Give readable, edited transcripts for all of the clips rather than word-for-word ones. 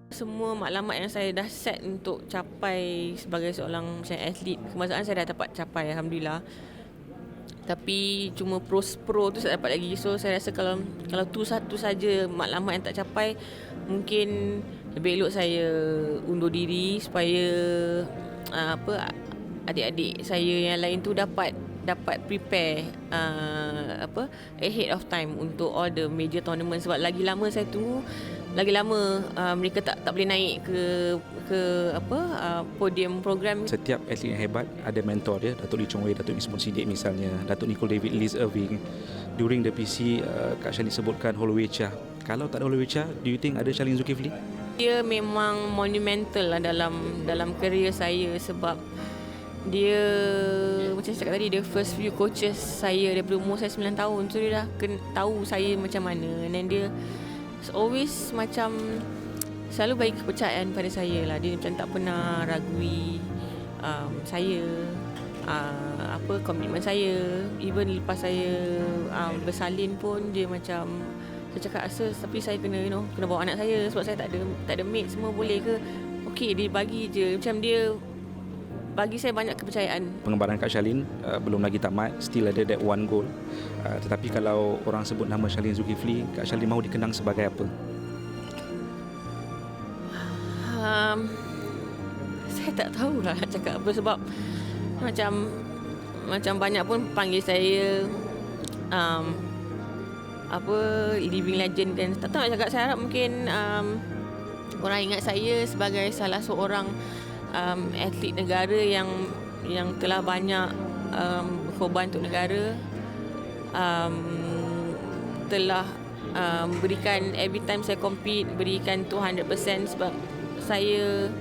Semua maklumat yang saya dah set untuk capai sebagai seorang macam atlet, kemasaan saya dah dapat capai, Alhamdulillah. Tapi cuma pro tu saya dapat lagi. So saya rasa kalau tu satu saja maklumat yang tak capai, mungkin lebih elok saya undur diri supaya adik-adik saya yang lain tu dapat prepare ahead of time untuk all the major tournament. Sebab lagi lama saya tunggu, lagi lama mereka tak boleh naik ke podium program. Setiap atlet yang hebat ada mentor dia, Datuk Lee Chong Wei, Datuk Ismun Siddiq misalnya, Datuk Nicole David, Liz Irving. During the PC, Kak Shalin sebutkan Holloway Chia. Kalau tak ada Holloway Chia, do you think ada Shalin Zulkifli? Dia memang monumental lah dalam kerjaya saya, sebab dia macam saya cakap tadi, dia first few coaches saya daripada umur saya 9 tahun. So dia dah tahu saya macam mana, dan dia always macam selalu bagi kepercayaan pada saya lah. Dia macam tak pernah ragui saya, komitmen saya. Even lepas saya bersalin pun dia macam, saya cakap tapi saya kena bawa anak saya sebab saya tak ada mate semua, boleh ke? Okey, dia bagi je. Macam dia bagi saya banyak kepercayaan. Pengembaraan Kak Shalin belum lagi tamat, still ada that one goal. Tetapi kalau orang sebut nama Shalin Zulkifli, Kak Shalin mahu dikenang sebagai apa? Saya tak tahulah nak cakap apa, sebab macam banyak pun panggil saya living legend kan. Tak tahu nak cakap. Saya harap mungkin orang ingat saya sebagai salah seorang atlet negara yang telah banyak berkorban untuk negara, telah berikan, every time saya compete, berikan 200%. Sebab saya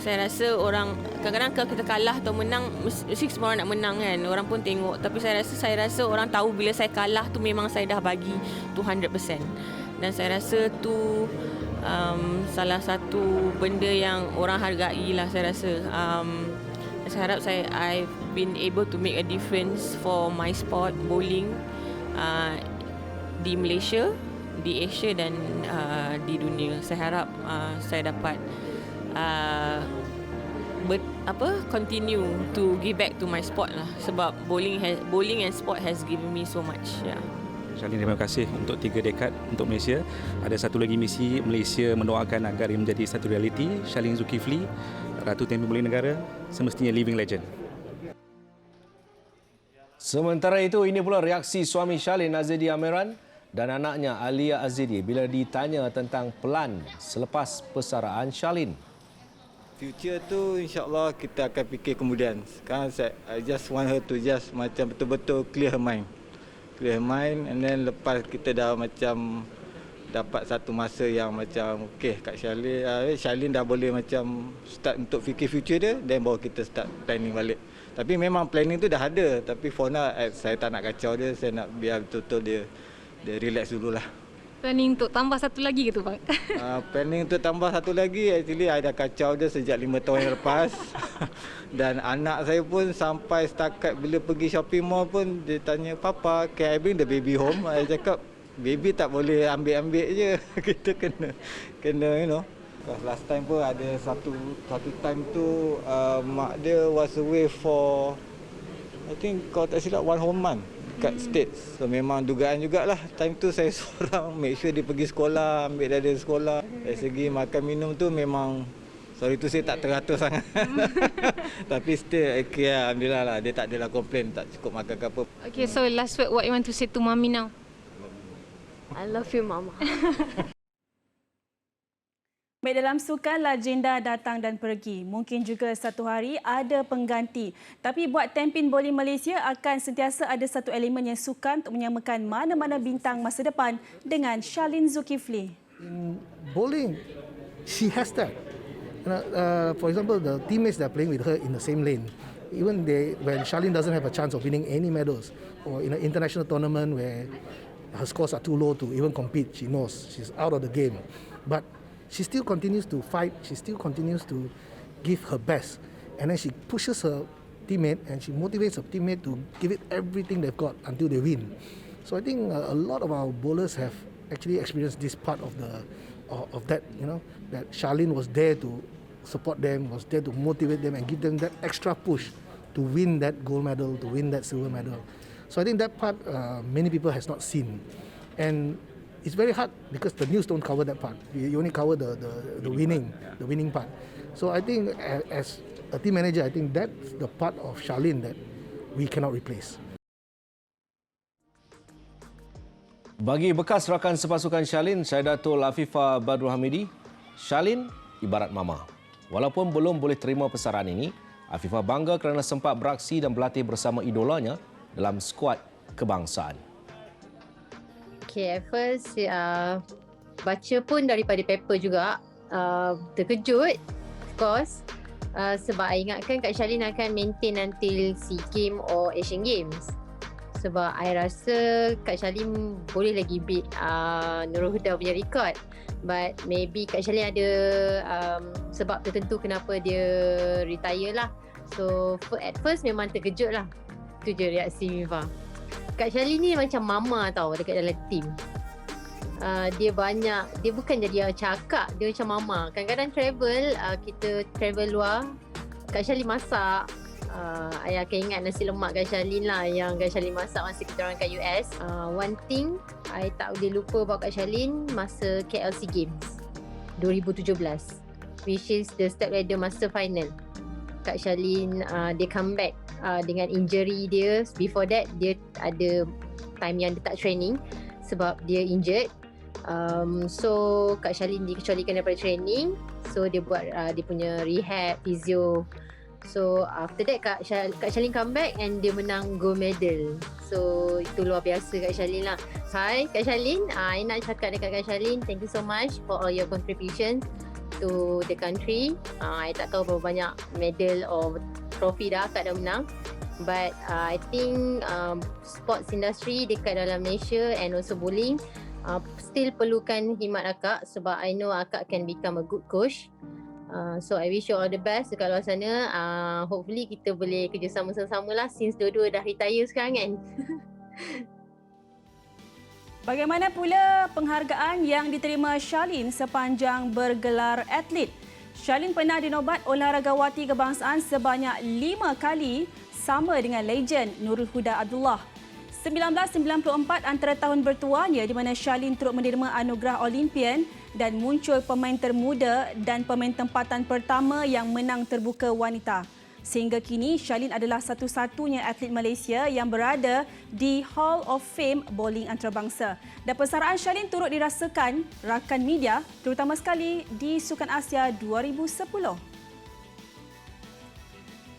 rasa orang kadang-kadang kalau kita kalah atau menang, mesti semua orang nak menang kan, orang pun tengok. Tapi saya rasa orang tahu bila saya kalah tu memang saya dah bagi 200%. Dan saya rasa tu salah satu benda yang orang hargai lah, saya rasa. Saya harap I've been able to make a difference for my sport, bowling, di Malaysia, di Asia dan di dunia. Saya harap saya dapat continue to give back to my sport lah, sebab bowling and sport has given me so much. Yeah. Shalin, terima kasih untuk 3 dekad untuk Malaysia. Ada satu lagi misi, Malaysia mendoakan agar ia menjadi satu realiti. Shalin Zulkifli, Ratu Tempion Bowling Negara, semestinya living legend. Sementara itu, ini pula reaksi suami Shalin, Azidi Amiran, dan anaknya Alia Azidi bila ditanya tentang pelan selepas persaraan Shalin. Future tu insyaAllah kita akan fikir kemudian. Sekarang I just want her to just macam betul-betul clear her mind, and then lepas kita dah macam dapat satu masa yang macam okey, Kak Shalin dah boleh macam start untuk fikir future dia, then baru kita start planning balik. Tapi memang planning tu dah ada, tapi for now saya tak nak kacau dia, saya nak biar betul-betul dia relax dululah. Planning untuk tambah satu lagi ke tu, Bang? Planning untuk tambah satu lagi, actually I dah kacau dia sejak 5 tahun yang lepas. Dan anak saya pun sampai setakat bila pergi shopping mall pun dia tanya, "Papa, can I bring the baby home?" Saya cakap, baby tak boleh ambil-ambil je. Kita kena Last time pun ada satu time tu mak dia was away for, I think kalau tak silap, 1 whole month kat States. So memang dugaan jugalah time tu saya seorang make sure dia pergi sekolah, ambil dia dari sekolah. Dari segi makan minum tu memang, sorry tu saya tak teratur sangat. Tapi still okay, alhamdulillah lah, dia tak adalah komplain tak cukup makan ke apa. Okay, so last word, what you want to say to Mommy now? I love you, Mama. Baik, dalam sukan, legenda datang dan pergi. Mungkin juga satu hari ada pengganti. Tapi buat Tempion Bowling Malaysia akan sentiasa ada satu elemen yang sukan untuk menyamakan mana-mana bintang masa depan dengan Shalin Zulkifli. Bowling, she has that. For example, the teammates that are playing with her in the same lane, even when Shalin doesn't have a chance of winning any medals, or in an international tournament where her scores are too low to even compete, she knows she's out of the game. But she still continues to fight, she still continues to give her best. And then she pushes her teammate and she motivates her teammate to give it everything they've got until they win. So I think a lot of our bowlers have actually experienced this part of the of that, that Charlene was there to support them, was there to motivate them and give them that extra push to win that gold medal, to win that silver medal. So I think that part many people has not seen, and it's very hard because the news don't cover that part. You only cover the winning part. So I think as a team manager, I think that's the part of Charlene that we cannot replace. Bagi bekas rakan sepasukan Charlene, Syaidatul Afifah Badrul Hamidi, Charlene ibarat mama. Walaupun belum boleh terima pesaraan ini, Afifah bangga kerana sempat beraksi dan berlatih bersama idolanya dalam skuad kebangsaan. Okay, at first baca pun daripada paper juga, terkejut of course, sebab I ingatkan Kak Charlene akan maintain until SEA Games or Asian Games. Sebab I rasa Kak Charlene boleh lagi beat Nurul Huda punya record. But maybe Kak Charlene ada sebab tertentu kenapa dia retire lah. So at first memang terkejut lah. Itu je reaksi Mifa. Kak Charlene ni macam mama tau dekat dalam team. Dia bukan jadi cakap, dia macam mama. Kadang-kadang kita travel luar, Kak Charlene masak. I akan ingat nasi lemak Kak Charlene lah yang Kak Charlene masak masa kita orang kat US. One thing I tak boleh lupa about Kak Charlene masa KLC Games 2017, which is the stepladder master final. Kak Charlene dia come back dengan injury dia. Before that dia ada time yang dia tak training sebab dia injured. So Kak Charlene dikecualikan daripada training. So dia buat dia punya rehab, physio. So after that Kak Charlene come back and dia menang gold medal. So itu luar biasa Kak Charlene lah. Hi Kak Charlene, I nak cakap dekat Kak Charlene, thank you so much for all your contributions to the country. I tak tahu berapa banyak medal or trophy dah Kak dah menang. But I think sports industry dekat dalam Malaysia and also bowling still perlukan khidmat akak sebab I know akak can become a good coach. So I wish you all the best dekat luar sana. Hopefully kita boleh kerjasama sama-sama lah since dua-dua dah retire sekarang kan. Bagaimana pula penghargaan yang diterima Charlene sepanjang bergelar atlet? Charlene pernah dinobat olahragawati kebangsaan sebanyak 5 kali sama dengan legend Nurul Huda Abdullah. 1994 antara tahun bertuanya di mana Charlene turut menerima anugerah Olympian dan muncul pemain termuda dan pemain tempatan pertama yang menang terbuka wanita. Sehingga kini Charlene adalah satu-satunya atlet Malaysia yang berada di Hall of Fame bowling antarabangsa. Dan persaraan Charlene turut dirasakan rakan media terutama sekali di Sukan Asia 2010.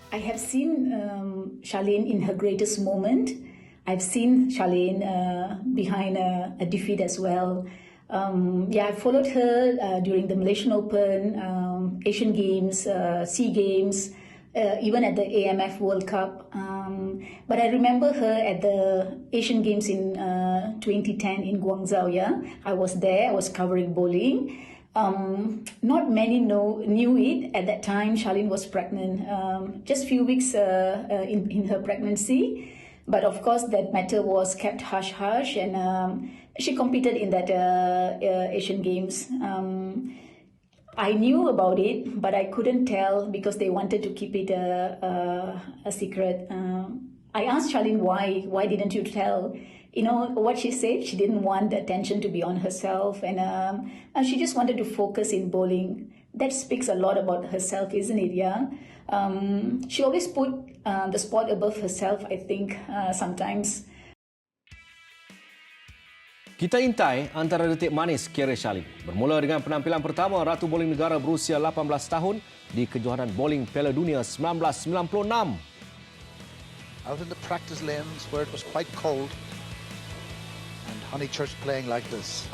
I have seen Charlene in her greatest moment. I've seen Charlene behind a defeat as well. I followed her during the Malaysian Open, Asian Games, SEA Games, even at the AMF World Cup. But I remember her at the Asian Games in 2010 in Guangzhou. Yeah, I was there. I was covering bowling. Not many knew it at that time. Charlene was pregnant, just few weeks in her pregnancy. But of course, that matter was kept hush-hush, and she competed in that Asian Games. I knew about it, but I couldn't tell because they wanted to keep it a secret. I asked Charlene why didn't you tell? You know what she said? She didn't want the attention to be on herself, and she just wanted to focus in bowling. That speaks a lot about herself, isn't it? Yeah. She always put the sport above herself, I think, sometimes. Kita intai antara detik manis kerjaya Charlene. Bermula dengan penampilan pertama Ratu Bowling Negara berusia 18 tahun di kejohanan bowling Piala Dunia 1996. Out in the practice lanes where it was quite cold, and Honeychurch playing like this.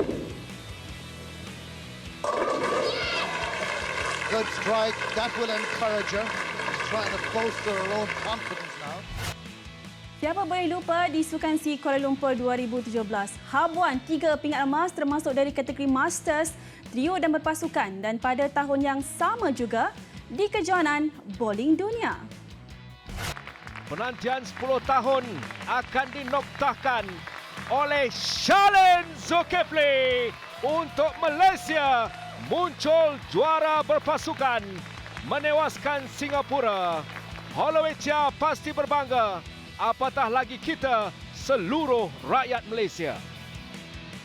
Good strike, that will encourage her. She's trying to bolster her own confidence now. Siapa boleh lupa di Sukan SEA Kuala Lumpur 2017, habuan 3 pingat emas termasuk dari kategori Masters, trio dan berpasukan, dan pada tahun yang sama juga di kejohanan bowling dunia. Penantian 10 tahun akan dinoktahkan oleh Charlene Zulkifli untuk Malaysia, muncul juara berpasukan menewaskan Singapura. Holloway Chia pasti berbangga, apatah lagi kita seluruh rakyat Malaysia.